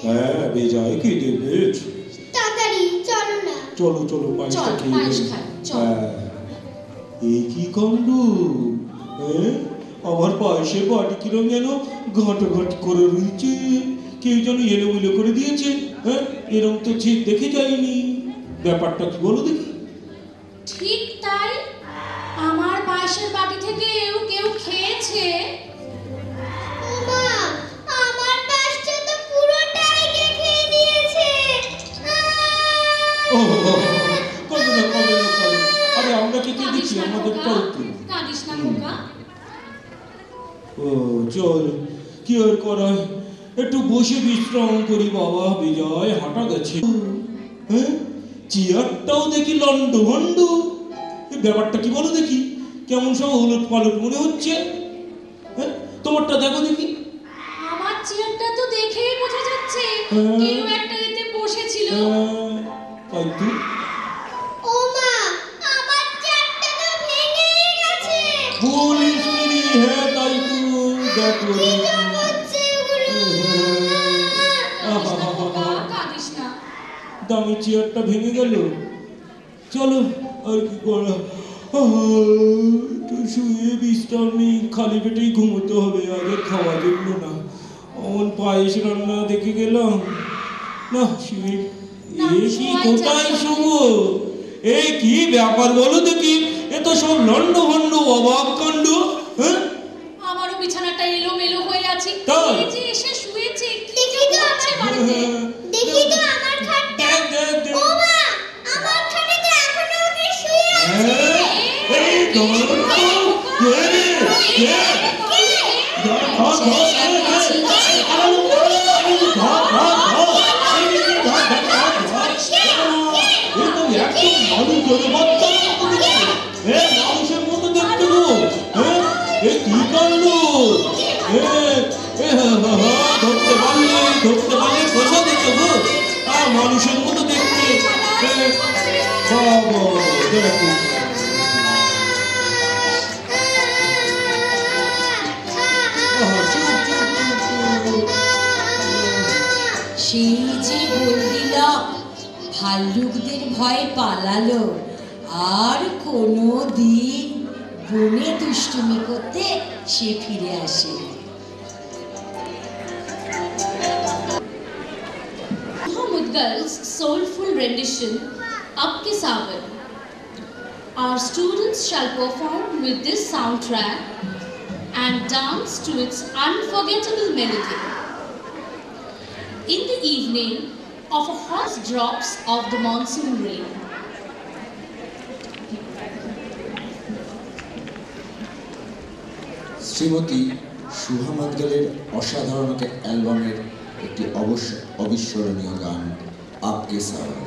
হ্যাঁ বেজায় খিদে পেয়েছে। তাড়াতাড়ি চলো না। চলো চলো পায়েসটা খেয়ে নিই। হ্যাঁ এই কি কাণ্ড, হ্যাঁ আমার পায়েসের বাটি কিরম যেন ঘাঁটাঘাঁটি করে রয়েছে, কেউ যেন এলোমেলো করে দিয়েছে। হ্যাঁ এরকম তো ঠিক দেখে যায়নি, ব্যাপারটা কি বলো দেখি। ঠিক তাই, আমার পায়েসের বাটি থেকে কেউ খেয়েছে। ওমা, আমার পায়েসটা তো পুরোটাই কে খেয়ে নিয়েছে। ও কবে না কবে না কবে, আরে আমরা কে দিচ্ছি আমাদের একটু। কাঁদিস না খোকা। ও চল কি আর করা, একটু বসে বিশ্রাম করি বাবা, বিজয় হাঁটা গেছে। হ্যাঁ চেয়ারটাও দেখি লন্ড ভন্ড, এই ব্যাপারটা কি বলো দেখি, কেমন সব উলট পালট মনে হচ্ছে। হ্যাঁ তোমারটা দেখো দেখি। আমার চেয়ারটা তো দেখেই বোঝা যাচ্ছে কেউ একটা এতে বসেছিল। তাই তো। ওমা, আমার চারটা তো ভেঙে গেছে। বলিস নি, হ্যাঁ তাই তো, দেখো কি হচ্ছে এগুলো? কাঁদিস না। দামি চেয়ারটা ভেঙে গেল, চলো আর কি করা, একটু শুয়ে বিশ্রাম নেই, খালি পেটেই ঘুমোতে হবে, আগে খাওয়া জন্য না। অমন পায়েস রান্না দেখে গেলাম না, শুয়ে কি কোথায় শুবো, এ কি ব্যাপার বলো দেখি, এ তো সব লন্ড ভন্ড অবাক কাণ্ড। হ্যাঁ আমারও বিছানাটা এলোমেলো হয়ে আছে, তাই? এই যে এসে শুয়েছে, কি দেখি তো করছে বাড়িতে? দেখি তো আমার খাটটা। ওমা, আমার খাটে তো এখনো কে শুয়ে আছে। এই দৌড় মানুষের মতো দেখতে গো, কি কাণ্ড, ধরতে পারলে পোষা দিত গো, আর মানুষের মতো দেখতে। দেখো সেই যে বলদিলাম ভাল্লুকদের ভয়ে পালালো, আর কোনো দিন বনে দুষ্টুমি করতে সে ফিরে আসে। Muhammad Girls' soulful rendition Apke Sawan. Our students shall perform with this soundtrack and dance to its unforgettable melody. In the evening of a hot drops of the monsoon rain. Shrimati সুহা মাদগালের অসাধারণ অ্যালবামের একটি অবিস্মরণীয় গান আপকে সাওয়ান।